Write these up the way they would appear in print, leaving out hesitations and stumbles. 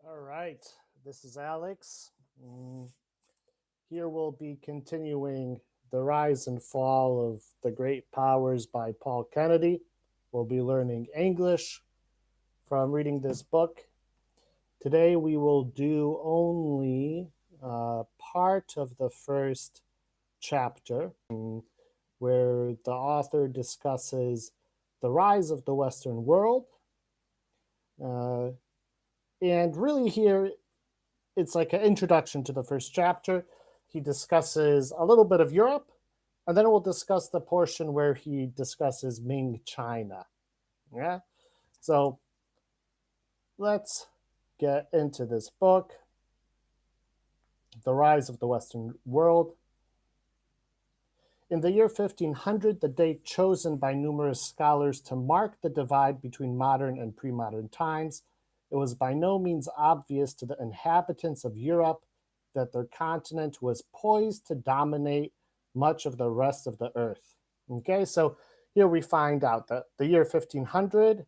All right, this is Alex. Mm, Here we'll be continuing The Rise and Fall of the Great Powers by Paul Kennedy. We'll be learning English from reading this book. Today we will do only part of the first chapter, where the author discusses the rise of the Western world. Uh, and really, here it's like an introduction to the first chapter. He discusses a little bit of Europe, and then we'll discuss the portion where he discusses Ming China. Yeah. So let's get into this book, The Rise of the Western World. In the year 1500, the date chosen by numerous scholars to mark the divide between modern and pre modern times, it was by no means obvious to the inhabitants of Europe that their continent was poised to dominate much of the rest of the earth. Okay, so here we find out that the year 1500,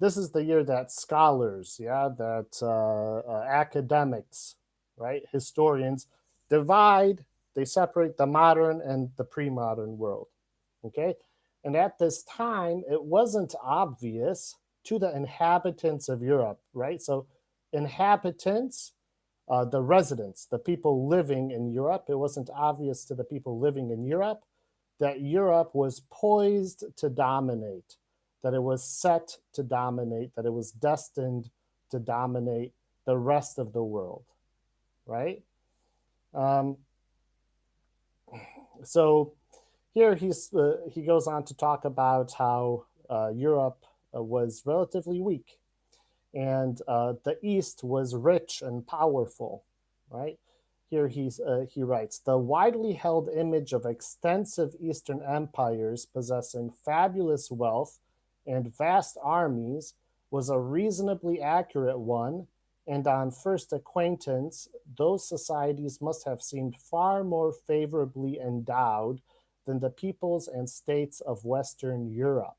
this is the year that scholars, academics, right, historians divide, they separate the modern and the pre-modern world. Okay, and at this time it wasn't obvious to the inhabitants of Europe, right? So inhabitants, the residents, the people living in Europe, it wasn't obvious to the people living in Europe that Europe was poised to dominate, that it was set to dominate, that it was destined to dominate the rest of the world, right? Um, so here he goes on to talk about how Europe was relatively weak, and the East was rich and powerful, right? Here he writes, the widely held image of extensive Eastern empires possessing fabulous wealth and vast armies was a reasonably accurate one, and on first acquaintance, those societies must have seemed far more favorably endowed than the peoples and states of Western Europe.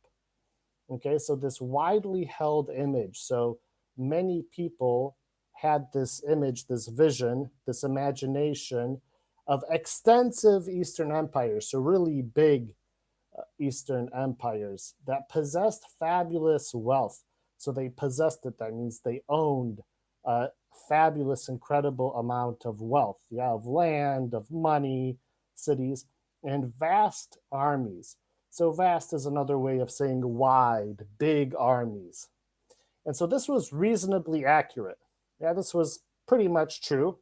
Okay, so this widely held image. So many people had this image, this vision, this imagination of extensive Eastern empires, so really big Eastern empires that possessed fabulous wealth. So they possessed it, that means they owned a fabulous, incredible amount of wealth, yeah, of land, of money, cities, and vast armies. So vast is another way of saying wide, big armies. And so this was reasonably accurate. Yeah, this was pretty much true.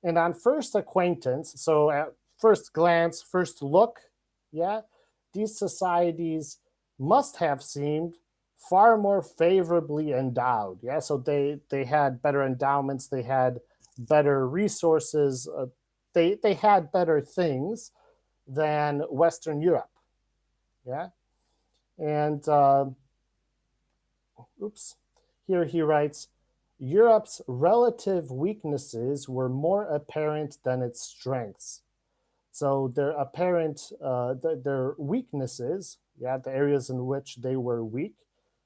And on first acquaintance, so at first glance, first look, yeah, these societies must have seemed far more favorably endowed. Yeah, so they had better endowments, they had better resources, they had better things than Western Europe. Yeah, and oops, here he writes, Europe's relative weaknesses were more apparent than its strengths. So their apparent, their weaknesses, yeah, the areas in which they were weak,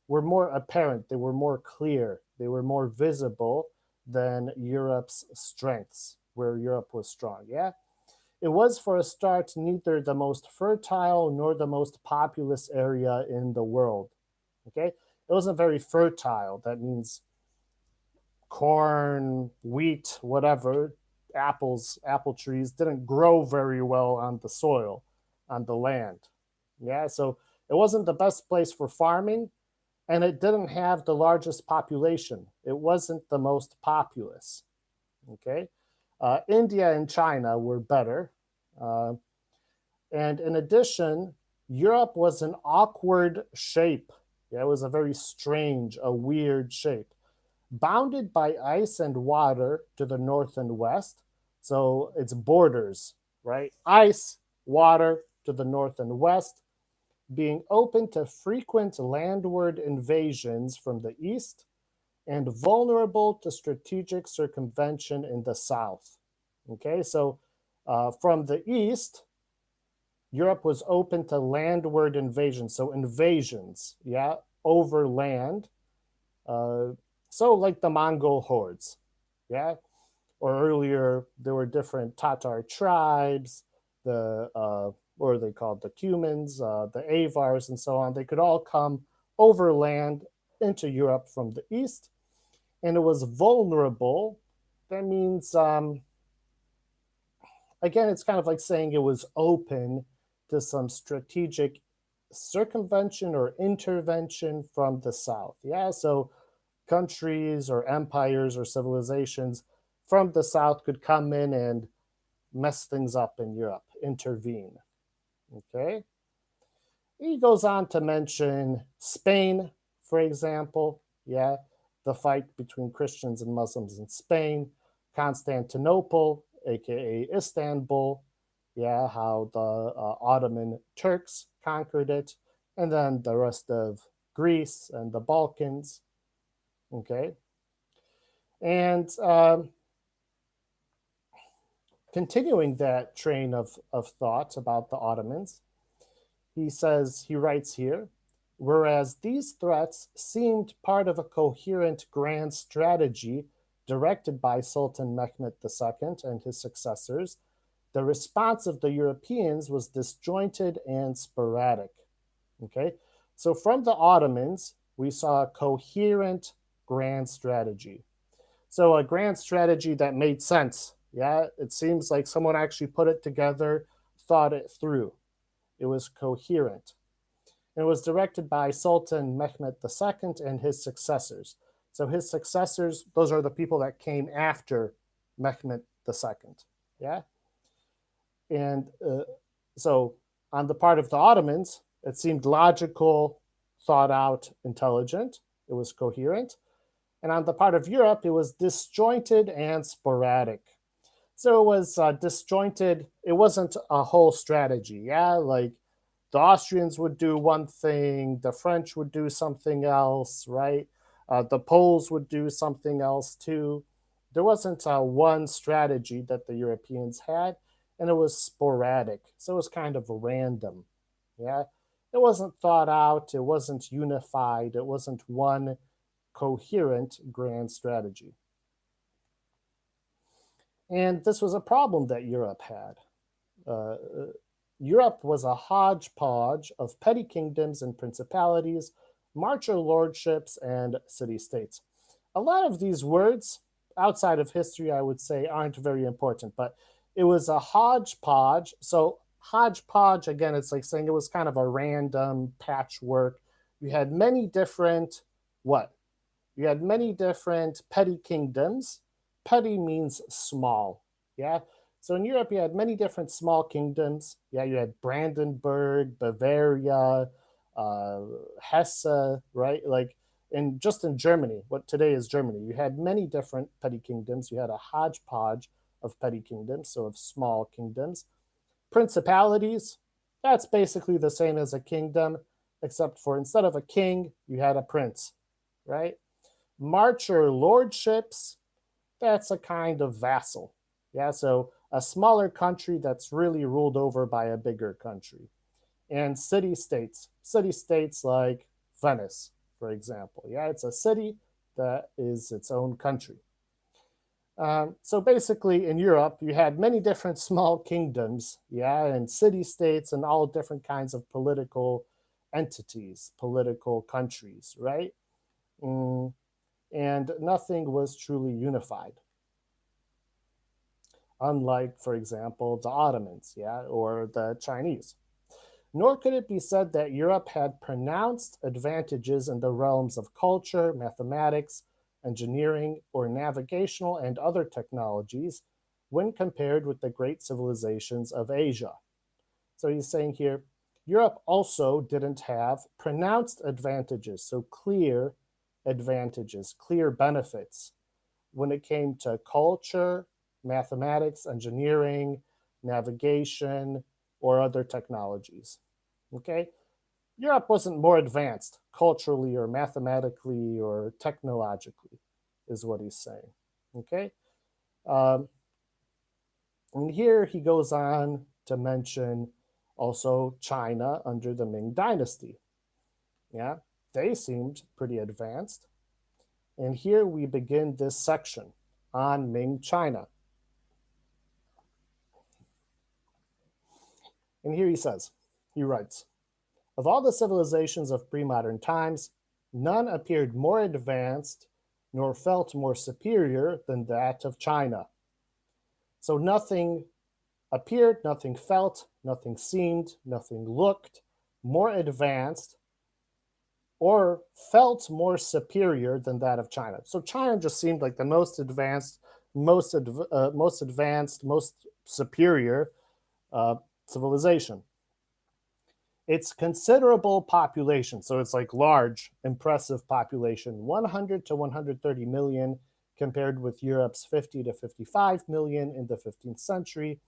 were more apparent. They were more clear. They were more visible than Europe's strengths, where Europe was strong. Yeah, it was for a start neither the most fertile nor the most populous area in the world. Okay, it wasn't very fertile. That means corn, wheat, whatever, apples, apple trees didn't grow very well on the soil, on the land. Yeah, so it wasn't the best place for farming, and it didn't have the largest population. It wasn't the most populous. Okay, India and China were better, uh, and in addition, Europe was an awkward shape. Yeah, it was a very strange, a weird shape bounded by ice and water to the north and west. So its borders, right? Ice, water to the north and west, being open to frequent landward invasions from the east and vulnerable to strategic circumvention in the south. Okay, so from the east, Europe was open to landward invasions. So invasions, yeah, over land. Uh, So, like the Mongol hordes, yeah, or earlier there were different Tatar tribes, the what are they called, the Cumans, the Avars, and so on. They could all come overland into Europe from the east, and it was vulnerable. That means again, it's kind of like saying it was open to some strategic circumvention or intervention from the south. Yeah, so countries or empires or civilizations from the south could come in and mess things up in Europe, intervene. Okay. He goes on to mention Spain, for example. Yeah, the fight between Christians and Muslims in Spain, Constantinople, aka Istanbul. Yeah, how the Ottoman Turks conquered it, and then the rest of Greece and the Balkans. Okay, and continuing that train of thought about the Ottomans, he writes here, whereas these threats seemed part of a coherent grand strategy directed by Sultan Mehmed II and his successors, the response of the Europeans was disjointed and sporadic. Okay, so from the Ottomans, we saw a coherent grand strategy. So a grand strategy that made sense. Yeah, it seems like someone actually put it together, thought it through. It was coherent. And it was directed by Sultan Mehmed II and his successors. So his successors, those are the people that came after Mehmed II. Yeah. And so on the part of the Ottomans, it seemed logical, thought out, intelligent. It was coherent. And on the part of Europe, it was disjointed and sporadic. So it was disjointed. It wasn't a whole strategy. Yeah, like the Austrians would do one thing, the French would do something else, right? The Poles would do something else too. There wasn't one strategy that the Europeans had, and it was sporadic. So it was kind of random. Yeah, it wasn't thought out. It wasn't unified. It wasn't one coherent grand strategy. And this was a problem that Europe had. Uh, Europe was a hodgepodge of petty kingdoms and principalities, marcher lordships, and city states. A lot of these words, outside of history, I would say aren't very important, but it was a hodgepodge. So, hodgepodge, again, it's like saying it was kind of a random patchwork. You had many different, what? You had many different petty kingdoms. Petty means small. Yeah. So in Europe, you had many different small kingdoms. Yeah, you had Brandenburg, Bavaria, uh, Hesse, right? Like in Germany, what today is Germany, you had many different petty kingdoms. You had a hodgepodge of petty kingdoms, so of small kingdoms. Principalities, that's basically the same as a kingdom, except for instead of a king, you had a prince, right? Marcher lordships, that's a kind of vassal. Yeah, so a smaller country that's really ruled over by a bigger country. And city states like Venice, for example. Yeah, it's a city that is its own country. So basically, in Europe, you had many different small kingdoms, yeah, and city states and all different kinds of political entities, political countries, right? Mm, and nothing was truly unified, unlike, for example, the Ottomans, yeah, or the Chinese. Nor could it be said that Europe had pronounced advantages in the realms of culture, mathematics, engineering, or navigational and other technologies when compared with the great civilizations of Asia. So he's saying here, Europe also didn't have pronounced advantages, so clear advantages, clear benefits when it came to culture, mathematics, engineering, navigation, or other technologies. Okay? Europe wasn't more advanced culturally or mathematically or technologically, is what he's saying. Okay? Um, and here he goes on to mention also China under the Ming Dynasty. Yeah? They seemed pretty advanced. And here we begin this section on Ming China. And here he writes, of all the civilizations of pre modern times, none appeared more advanced nor felt more superior than that of China. So nothing appeared, nothing felt, nothing seemed, nothing looked more advanced or felt more superior than that of China. So China just seemed like the most advanced, most superior civilization. Its considerable population, so it's like large, impressive population, 100 to 130 million, compared with Europe's 50 to 55 million in the 15th century.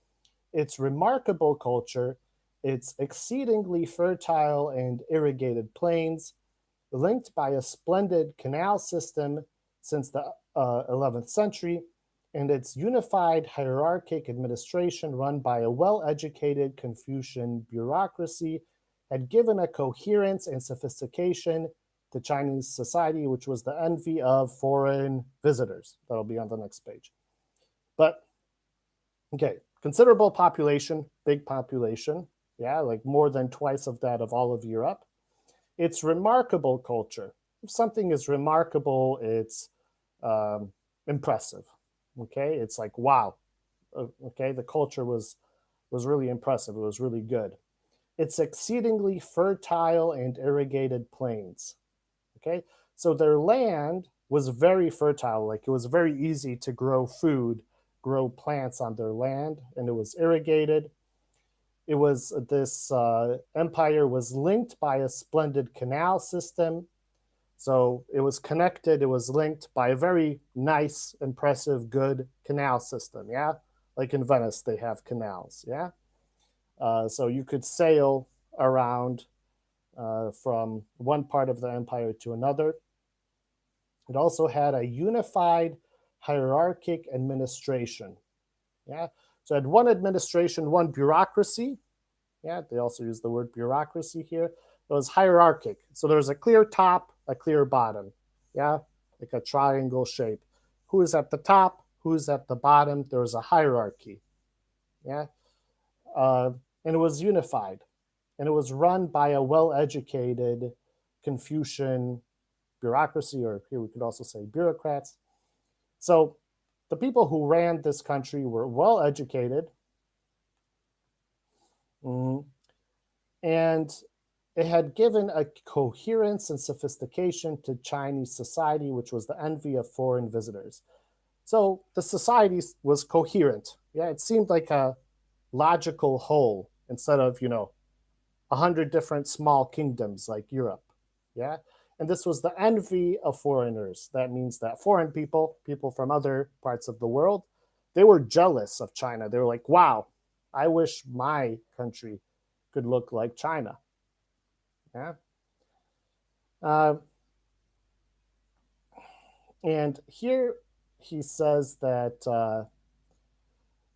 Its remarkable culture, its exceedingly fertile and irrigated plains, linked by a splendid canal system since the 11th century, and its unified hierarchic administration run by a well educated Confucian bureaucracy had given a coherence and sophistication to Chinese society, which was the envy of foreign visitors. That'll be on the next page. But, okay, considerable population, big population, yeah, like more than twice of that of all of Europe. It's remarkable culture. If something is remarkable, it's impressive. Okay, it's like wow. Okay, the culture was really impressive. It was really good. It's exceedingly fertile and irrigated plains. Okay, so their land was very fertile. Like it was very easy to grow food, grow plants on their land, and it was irrigated. It was this empire was linked by a splendid canal system. So it was connected, it was linked by a very nice, impressive, good canal system. Yeah. Like in Venice, they have canals. Yeah. So you could sail around from one part of the empire to another. It also had a unified hierarchic administration. Yeah. So it had one administration, one bureaucracy. Yeah, they also use the word bureaucracy here. It was hierarchic. So there's a clear top, a clear bottom. Yeah, like a triangle shape. Who is at the top? Who's at the bottom? There was a hierarchy. Yeah, uh, and it was unified, and it was run by a well-educated Confucian bureaucracy, or here we could also say bureaucrats. So the people who ran this country were well-educated, mm, and it had given a coherence and sophistication to Chinese society, which was the envy of foreign visitors. So the society was coherent. Yeah, it seemed like a logical whole instead of, 100 different small kingdoms like Europe. Yeah. And this was the envy of foreigners. That means that foreign people, people from other parts of the world, they were jealous of China. They were like, wow, I wish my country could look like China. Yeah. Uh, and here he says that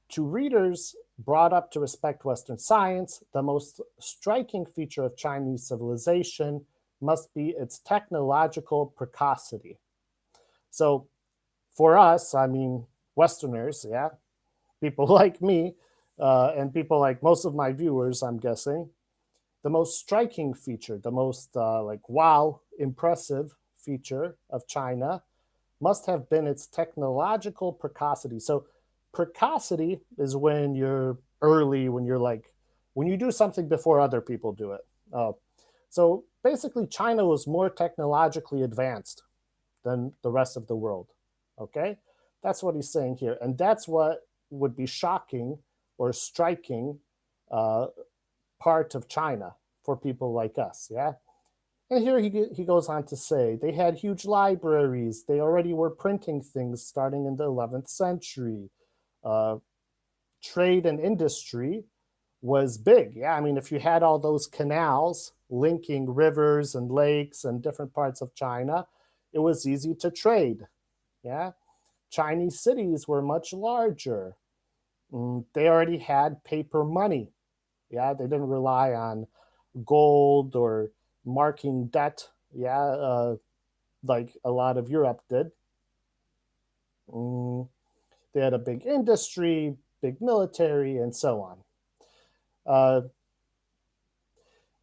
to readers brought up to respect Western science, the most striking feature of Chinese civilization must be its technological precocity. So, for us, I mean, Westerners, yeah, people like me, and people like most of my viewers, I'm guessing, the most striking feature, the most like wow, impressive feature of China must have been its technological precocity. So, precocity is when you're early, when you're like, when you do something before other people do it. So, basically, China was more technologically advanced than the rest of the world. Okay? That's what he's saying here. And that's what would be shocking or striking uh, part of China for people like us. Yeah. And here he goes on to say they had huge libraries. They already were printing things starting in the 11th century. Uh, Trade and industry was big. Yeah, I mean, if you had all those canals linking rivers and lakes and different parts of China, it was easy to trade. Yeah, Chinese cities were much larger. They already had paper money. Yeah, they didn't rely on gold or marking debt. Yeah, like a lot of Europe did. Mm, they had a big industry, big military, and so on. Uh,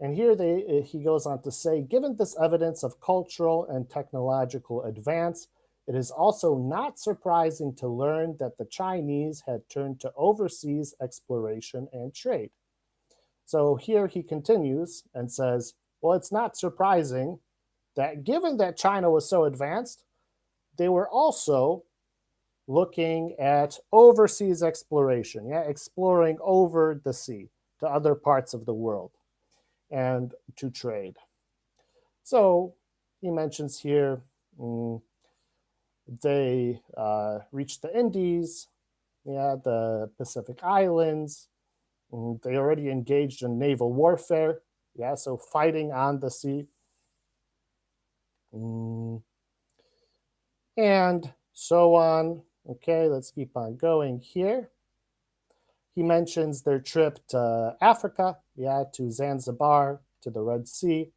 and here he goes on to say, given this evidence of cultural and technological advance, it is also not surprising to learn that the Chinese had turned to overseas exploration and trade. So here he continues and says, well, it's not surprising that given that China was so advanced, they were also looking at overseas exploration, yeah, exploring over the sea to other parts of the world and to trade. So he mentions here they reached the Indies, yeah, the Pacific Islands. They already engaged in naval warfare, yeah, so fighting on the sea. Mm, and so on. Okay, let's keep on going here. He mentions their trip to Africa, yeah, to Zanzibar, to the Red Sea,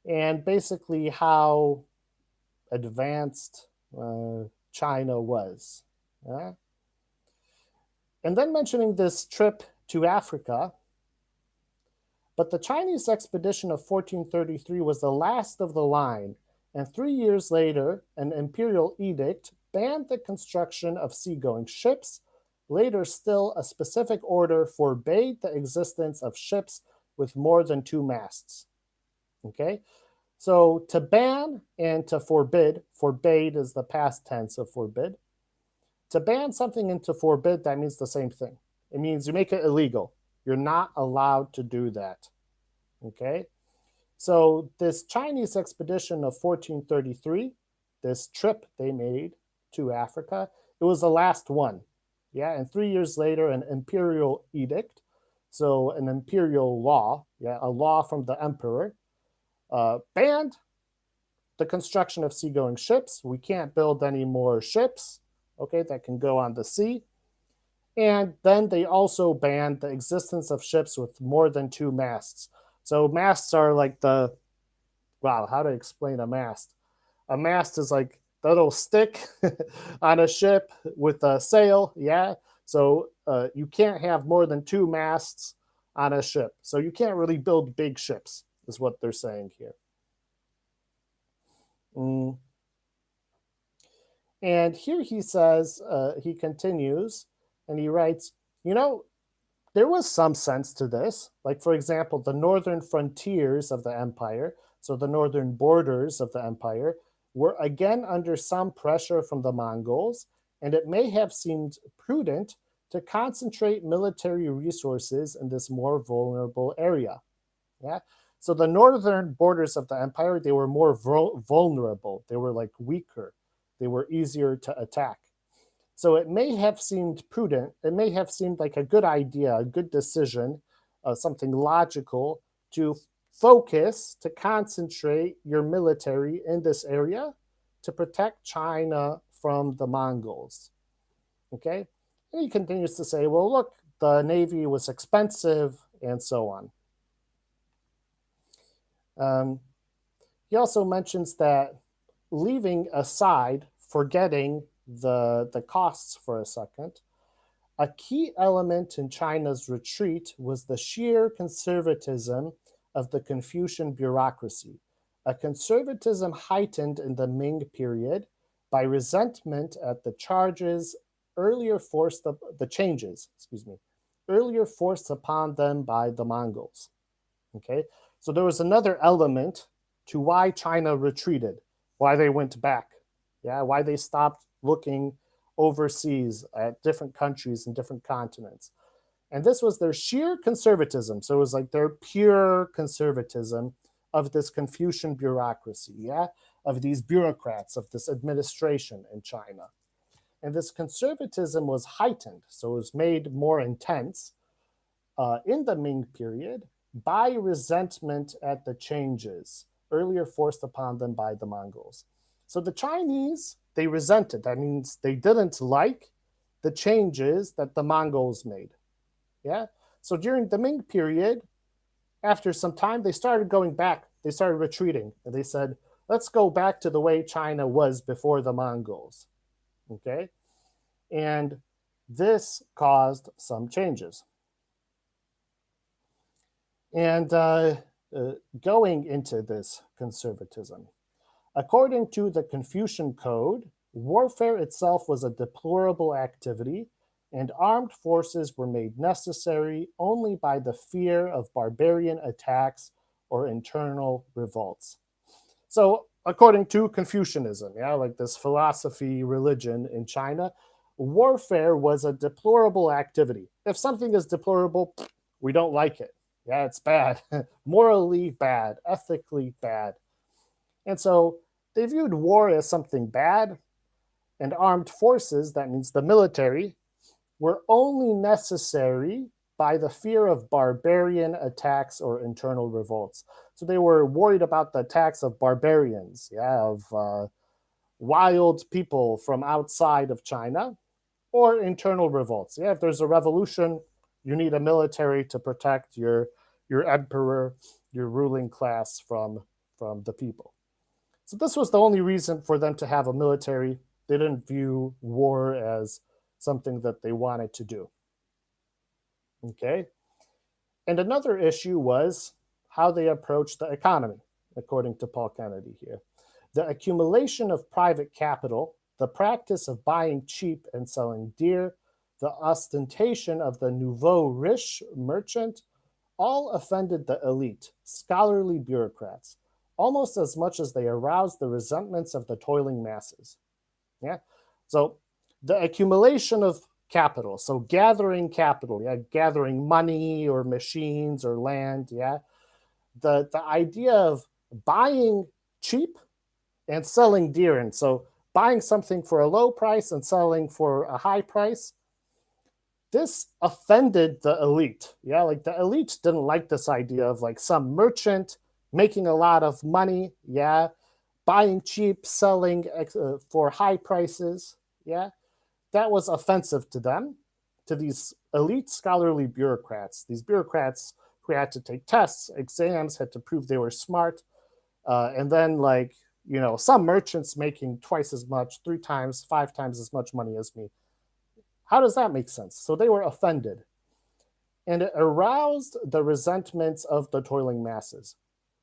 and basically how advanced China was. Yeah? And then mentioning this trip to Africa, but the Chinese expedition of 1433 was the last of the line, and 3 years later, an imperial edict banned the construction of seagoing ships. Later still, a specific order forbade the existence of ships with more than two masts. Okay? So to ban and to forbid, forbade is the past tense of forbid. To ban something and to forbid, that means the same thing. It means you make it illegal. You're not allowed to do that. Okay? So this Chinese expedition of 1433, this trip they made to Africa, it was the last one. Yeah, and 3 years later, an imperial edict, so an imperial law, yeah, a law from the emperor, banned the construction of seagoing ships. We can't build any more ships, okay, that can go on the sea. And then they also banned the existence of ships with more than two masts. So masts are like the, wow, how to explain a mast? A mast is like the little stick on a ship with a sail, yeah? So you can't have more than two masts on a ship. So you can't really build big ships, is what they're saying here. Mm. And here he says, he continues, and he writes, you know, there was some sense to this. Like, for example, the northern frontiers of the empire, so the northern borders of the empire, were again under some pressure from the Mongols, and it may have seemed prudent to concentrate military resources in this more vulnerable area. Yeah. So the northern borders of the empire, they were more vulnerable. They were like weaker. They were easier to attack. So it may have seemed prudent. It may have seemed like a good idea, a good decision, something logical to focus, to concentrate your military in this area to protect China from the Mongols. Okay. And he continues to say, well, look, the Navy was expensive and so on. Um, he also mentions that leaving aside, forgetting the costs for a second, a key element in China's retreat was the sheer conservatism of the Confucian bureaucracy, a conservatism heightened in the Ming period by resentment at the charges earlier forced the changes, excuse me, earlier forced upon them by the Mongols. Okay, so there was another element to why China retreated, why they went back, yeah, why they stopped looking overseas at different countries and different continents. And this was their sheer conservatism. So it was like their pure conservatism of this Confucian bureaucracy, yeah, of these bureaucrats, of this administration in China. And this conservatism was heightened, so it was made more intense in the Ming period by resentment at the changes earlier forced upon them by the Mongols. So the Chinese, they resented. That means they didn't like the changes that the Mongols made. Yeah. So during the Ming period, after some time, they started going back. They started retreating. And they said, let's go back to the way China was before the Mongols. Okay. And this caused some changes. And going into this conservatism, according to the Confucian Code, warfare itself was a deplorable activity, and armed forces were made necessary only by the fear of barbarian attacks or internal revolts. So, according to Confucianism, yeah, like this philosophy, religion in China, warfare was a deplorable activity. If something is deplorable, we don't like it. Yeah, it's bad, morally bad, ethically bad. And so they viewed war as something bad, and armed forces, that means the military, were only necessary by the fear of barbarian attacks or internal revolts. So they were worried about the attacks of barbarians, yeah, of wild people from outside of China, or internal revolts. Yeah, if there's a revolution, you need a military to protect your emperor, your ruling class from the people. So this was the only reason for them to have a military. They didn't view war as something that they wanted to do. Okay. And another issue was how they approached the economy, according to Paul Kennedy here. The accumulation of private capital, the practice of buying cheap and selling dear, the ostentation of the nouveau riche merchant, all offended the elite, scholarly bureaucrats, almost as much as they aroused the resentments of the toiling masses. Yeah. So the accumulation of capital, so gathering capital, yeah, gathering money or machines or land, yeah. The idea of buying cheap and selling dear. And so buying something for a low price and selling for a high price, this offended the elite. Yeah, like the elite didn't like this idea of like some merchant making a lot of money, yeah, buying cheap, selling for high prices, yeah. That was offensive to them, to these elite scholarly bureaucrats, these bureaucrats who had to take tests, exams, had to prove they were smart. And then, like, some merchants making twice as much, three times, five times as much money as me. How does that make sense? So they were offended. And it aroused the resentments of the toiling masses.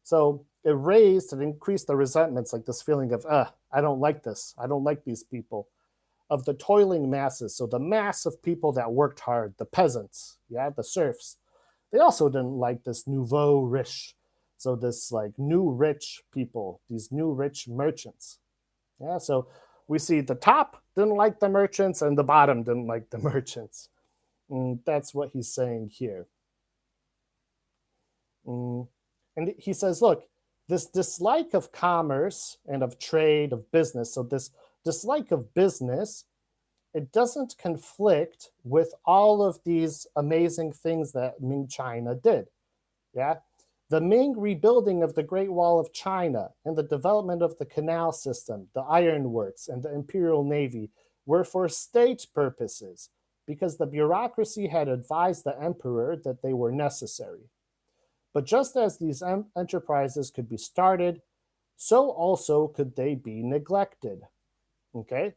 So it raised and increased the resentments, like this feeling of, I don't like this. I don't like these people, of the toiling masses. So the mass of people that worked hard, the peasants, yeah, the serfs, they also didn't like this nouveau riche. So this like new rich people, these new rich merchants. Yeah, so we see the top didn't like the merchants and the bottom didn't like the merchants. That's what he's saying here. Mm. And he says, look, this dislike of commerce and of trade, of business, so this dislike of business, it doesn't conflict with all of these amazing things that Ming China did. Yeah. The Ming rebuilding of the Great Wall of China and the development of the canal system, the ironworks, and the Imperial Navy were for state purposes because the bureaucracy had advised the emperor that they were necessary. But just as these enterprises could be started, so also could they be neglected. Okay?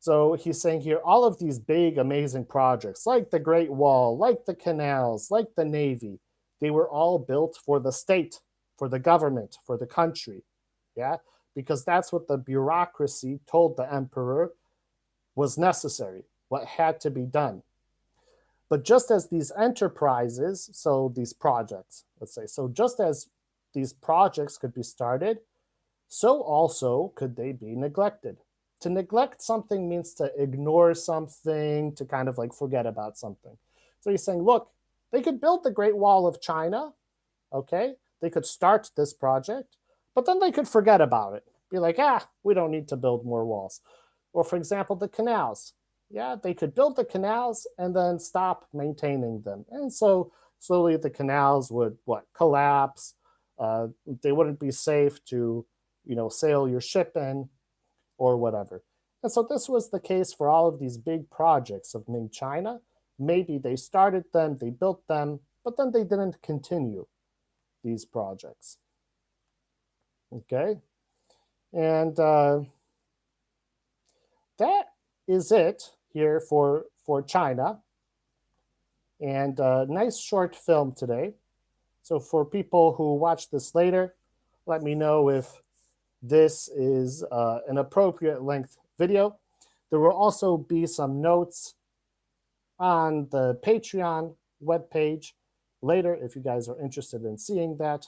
So he's saying here all of these big, amazing projects, like the Great Wall, like the canals, like the Navy, they were all built for the state, for the government, for the country. Yeah? Because that's what the bureaucracy told the emperor was necessary, what had to be done. But just as these enterprises, so these projects, let's say, so just as these projects could be started, so also could they be neglected. To neglect something means to ignore something, to kind of like forget about something. So he's saying, look, they could build the Great Wall of China, okay? They could start this project, but then they could forget about it. Be like, we don't need to build more walls. Or, for example, the canals. Yeah, they could build the canals and then stop maintaining them. And so slowly the canals would, collapse. They wouldn't be safe to, sail your ship in or whatever. And so this was the case for all of these big projects of Ming China. Maybe they started them, they built them, but then they didn't continue these projects. Okay? And that is it here for China. And a nice short film today. So for people who watch this later, let me know if this is an appropriate length video. There will also be some notes on the Patreon webpage later if you guys are interested in seeing that.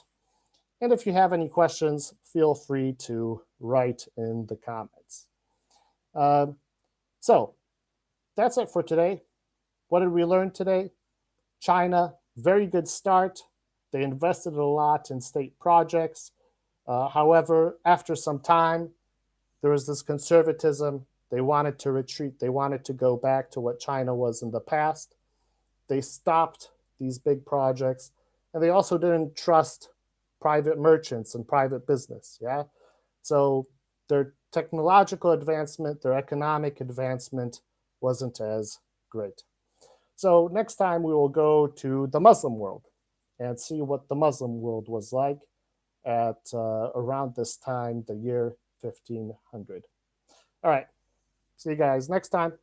And if you have any questions, feel free to write in the comments. Uh, so that's it for today. What did we learn today? China, very good start. They invested a lot in state projects. However, after some time, there was this conservatism. They wanted to retreat. They wanted to go back to what China was in the past. They stopped these big projects, and they also didn't trust private merchants and private business. Yeah, so their technological advancement, their economic advancement wasn't as great. So next time we will go to the Muslim world and see what the Muslim world was like at around this time, the year 1500. All right, see you guys next time.